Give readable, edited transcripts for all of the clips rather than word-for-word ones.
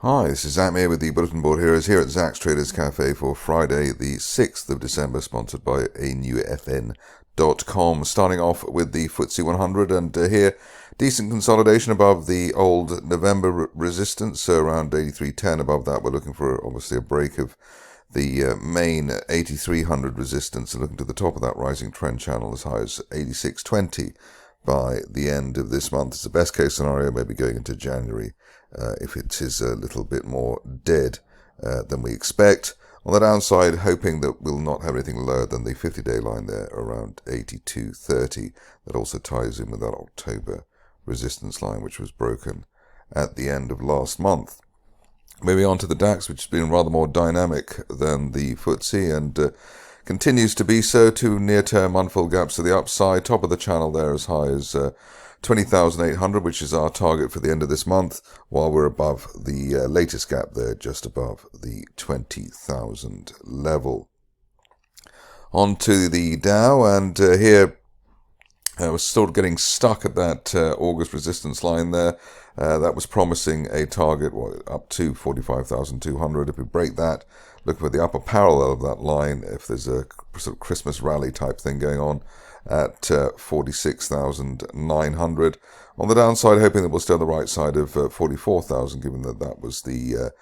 Hi, this is Zach here with the Bulletin Board Heroes here at Zach's Traders Cafe for Friday the 6th of December, sponsored by anewfn.com. Starting off with the FTSE 100, and here, decent consolidation above the old November resistance, around 83.10. Above that, we're looking for obviously a break of the main 8300 resistance, and looking to the top of that rising trend channel as high as 86.20 by the end of this month. It's the best case scenario, maybe going into January, if it is a little bit more dead than we expect. On the downside, hoping that we'll not have anything lower than the 50-day line there around 82.30. That also ties in with that October resistance line, which was broken at the end of last month. Moving on to the DAX, which has been rather more dynamic than the FTSE, and continues to be so. Two near-term unfilled gaps to the upside. Top of the channel there as high as 20,800, which is our target for the end of this month, while we're above the latest gap there, just above the 20,000 level. On to the Dow, and here we're sort of getting stuck at that August resistance line there. That was promising a target up to 45,200. If we break that, look for the upper parallel of that line, if there's a sort of Christmas rally type thing going on, at 46,900. On the downside, hoping that we'll stay on the right side of 44,000, given that that was the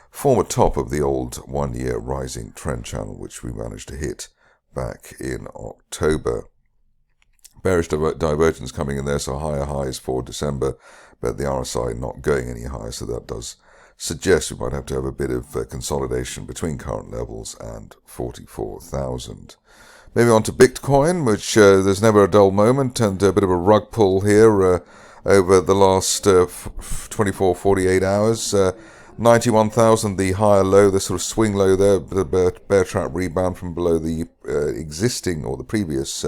former top of the old one-year rising trend channel, which we managed to hit back in October. Bearish divergence coming in there, so higher highs for December, but the RSI not going any higher, so that does suggest we might have to have a bit of consolidation between current levels and 44,000. Moving on to Bitcoin, which there's never a dull moment, and a bit of a rug pull here over the last 24, 48 hours. 91,000, the higher low, the sort of swing low there, the bear trap rebound from below the existing or the previous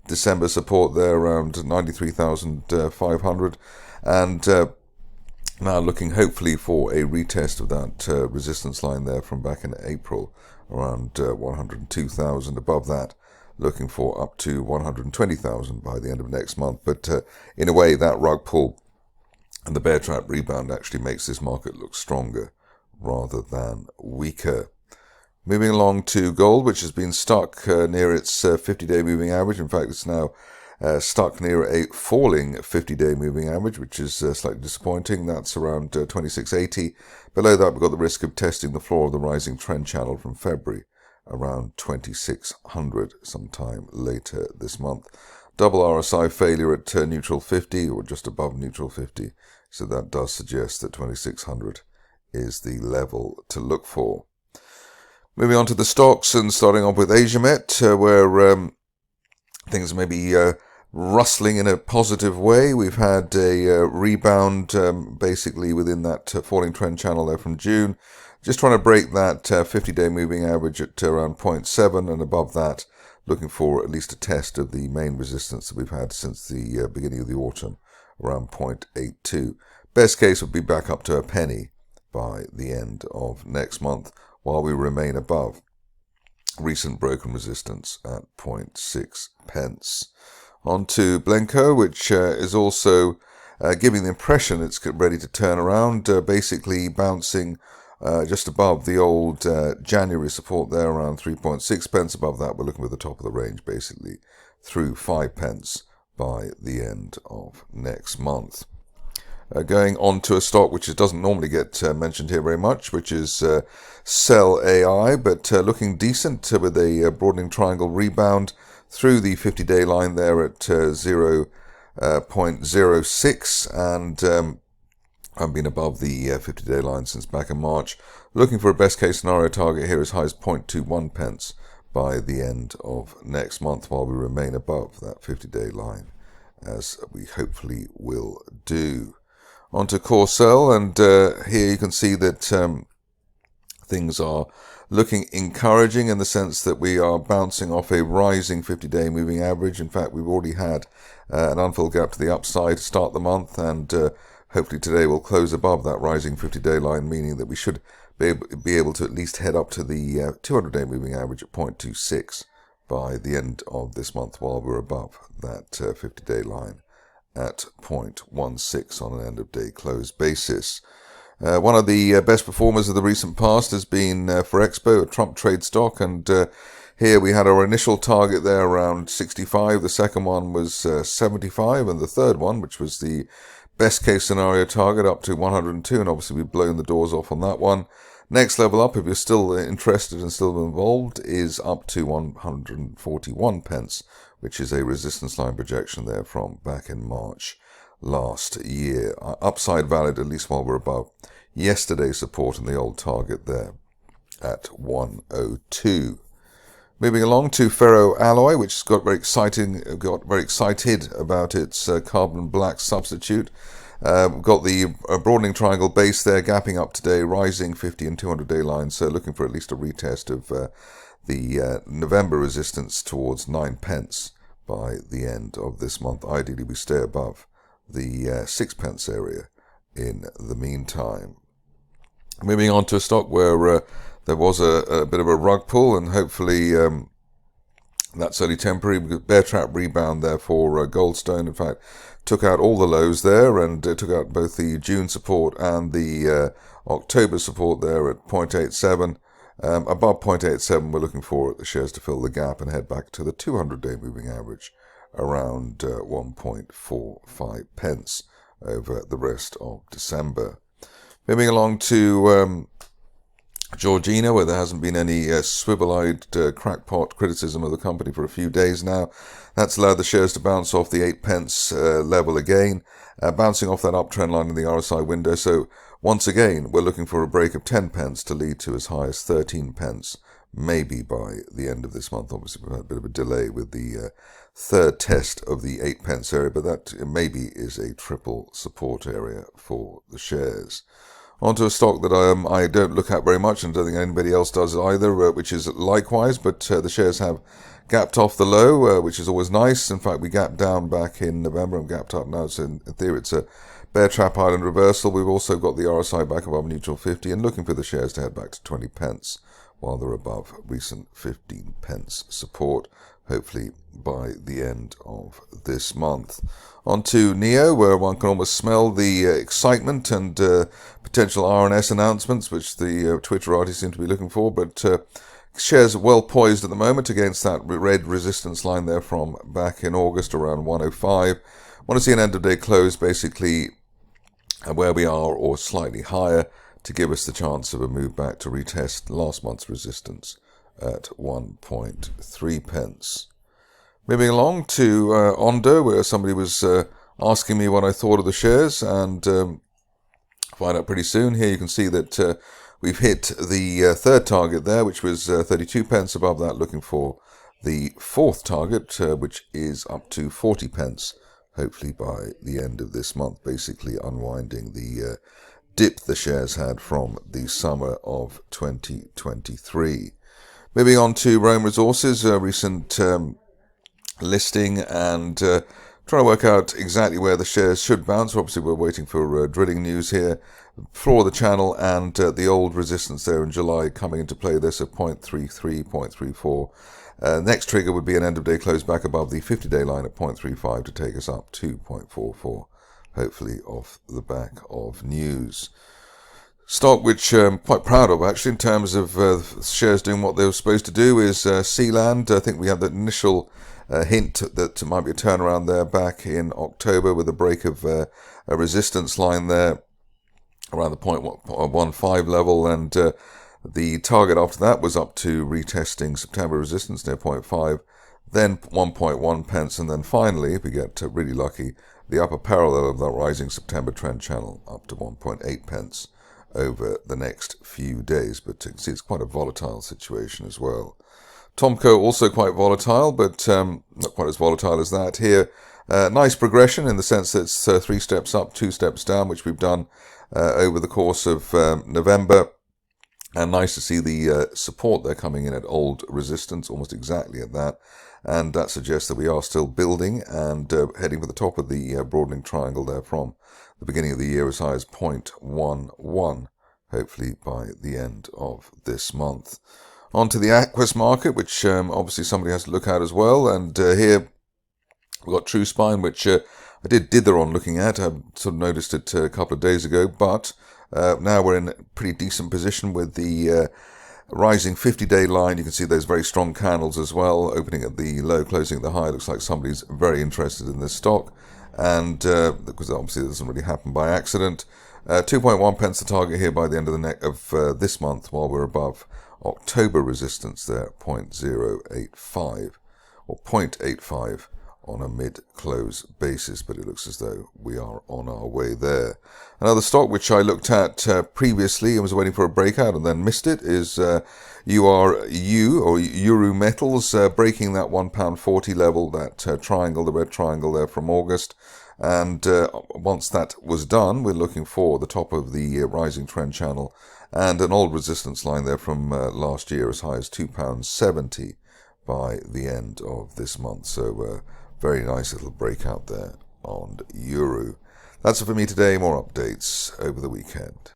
December support there around 93,500, and now looking hopefully for a retest of that resistance line there from back in April, around 102,000. Above that, looking for up to 120,000 by the end of next month. But in a way, that rug pull and the bear trap rebound actually makes this market look stronger rather than weaker. Moving along to gold, which has been stuck near its 50-day moving average. In fact, it's now stuck near a falling 50-day moving average, which is slightly disappointing. That's around 2680. Below that, we've got the risk of testing the floor of the rising trend channel from February, around 2600 sometime later this month. Double RSI failure at neutral 50, or just above neutral 50. So that does suggest that 2600 is the level to look for. Moving on to the stocks, and starting off with Asiamet, where things may be rustling in a positive way. We've had a rebound basically within that falling trend channel there from June. Just trying to break that 50-day moving average at around 0.7, and above that, looking for at least a test of the main resistance that we've had since the beginning of the autumn, around 0.82. Best case would be back up to a penny by the end of next month, while we remain above recent broken resistance at 0.6 pence. On to Blencowe, which is also giving the impression it's ready to turn around, basically bouncing just above the old January support there, around 3.6 pence. Above that, we're looking at the top of the range, basically through 5 pence by the end of next month. Going on to a stock which doesn't normally get mentioned here very much, which is Cell AI, but looking decent with a broadening triangle rebound through the 50-day line there at 0.06, and I've been above the 50-day line since back in March. Looking for a best case scenario target here as high as 0.21 pence by the end of next month, while we remain above that 50-day line, as we hopefully will do. On to Corcel, and here you can see that things are looking encouraging in the sense that we are bouncing off a rising 50-day moving average. In fact, we've already had an unfilled gap to the upside to start the month, and hopefully today we'll close above that rising 50-day line, meaning that we should be able to at least head up to the 200-day moving average at 0.26 by the end of this month, while we're above that 50-day line at 0.16 on an end-of-day close basis. One of the best performers of the recent past has been Ferrexpo, a Trump trade stock, and here we had our initial target there around 65, the second one was 75, and the third one, which was the best case scenario target, up to 102, and obviously we've blown the doors off on that one. Next level up, if you're still interested and still involved, is up to 141 pence, which is a resistance line projection there from back in March last year. Upside valid, at least while we're above yesterday's support and the old target there at 102. Moving along to Ferro-Alloy, which got very excited about its carbon black substitute. We've got the broadening triangle base there, gapping up today, rising 50 and 200-day lines, so looking for at least a retest of the November resistance towards 9 pence by the end of this month. Ideally, we stay above the 6 pence area in the meantime. Moving on to a stock where there was a bit of a rug pull, and hopefully that's only temporary. Bear trap rebound there for Goldstone. In fact, took out all the lows there, and took out both the June support and the October support there at 0.87. Above 0.87, we're looking for the shares to fill the gap and head back to the 200-day moving average around 1.45 pence over the rest of December. Moving along to Georgina, where there hasn't been any swivel-eyed crackpot criticism of the company for a few days now. That's allowed the shares to bounce off the 8 pence level again, bouncing off that uptrend line in the RSI window. So once again, we're looking for a break of 10 pence to lead to as high as 13 pence, maybe by the end of this month. Obviously, we've had a bit of a delay with the third test of the 8 pence area, but that maybe is a triple support area for the shares. Onto a stock that I don't look at very much, and don't think anybody else does either, which is likewise, but the shares have gapped off the low, which is always nice. In fact, we gapped down back in November and gapped up now, so in theory it's a bear trap island reversal. We've also got the RSI back above neutral 50 and looking for the shares to head back to 20 pence while they're above recent 15 pence support, hopefully by the end of this month. On to NEO, where one can almost smell the excitement and potential RNS announcements, which the Twitterati seem to be looking for, but shares are well poised at the moment against that red resistance line there from back in August around 105. Want to see an end of day close basically where we are or slightly higher to give us the chance of a move back to retest last month's resistance at 1.3 pence. Moving along to Ondo, where somebody was asking me what I thought of the shares, and find out pretty soon. Here you can see that we've hit the third target there, which was 32 pence. Above that, looking for the fourth target, which is up to 40 pence, hopefully by the end of this month, basically unwinding the dip the shares had from the summer of 2023. Moving on to Rome Resources, recent listing, and trying to work out exactly where the shares should bounce. Obviously, we're waiting for drilling news here. Floor of the channel and the old resistance there in July coming into play. This at 0.33, 0.34. Next trigger would be an end of day close back above the 50-day line at 0.35 to take us up to 0.44, hopefully off the back of news. Stock which I'm quite proud of actually in terms of shares doing what they were supposed to do is Sealand. I think we had the initial hint that might be a turnaround there back in October with a break of a resistance line there around the 0.15 level, and the target after that was up to retesting September resistance near 0.5, then 1.1 pence, and then finally, if we get really lucky, the upper parallel of that rising September trend channel up to 1.8 pence over the next few days. But you can see it's quite a volatile situation as well. Tomco also quite volatile, but not quite as volatile as that. Here, nice progression in the sense that it's 3 steps up, 2 steps down, which we've done over the course of November. And nice to see the support there coming in at old resistance, almost exactly at that. And that suggests that we are still building and heading for the top of the broadening triangle there from the beginning of the year as high as 0.11, hopefully by the end of this month. On to the Aquas market, which obviously somebody has to look at as well. And here we've got Truspine, which I did dither on looking at. I sort of noticed it a couple of days ago, but now we're in a pretty decent position with the rising 50-day line. You can see those very strong candles as well, opening at the low, closing at the high. Looks like somebody's very interested in this stock, and because obviously it doesn't really happen by accident. 2.1 pence the target here by the end of this month, while we're above October resistance there, 0.085 or 0.85 on a mid-close basis, but it looks as though we are on our way there. Another stock which I looked at previously and was waiting for a breakout and then missed it is Euro Metals, breaking that £1.40 level, that triangle, the red triangle there from August. And once that was done, we're looking for the top of the rising trend channel and an old resistance line there from last year as high as £2.70 by the end of this month. So very nice little breakout there on Euro. That's it for me today. More updates over the weekend.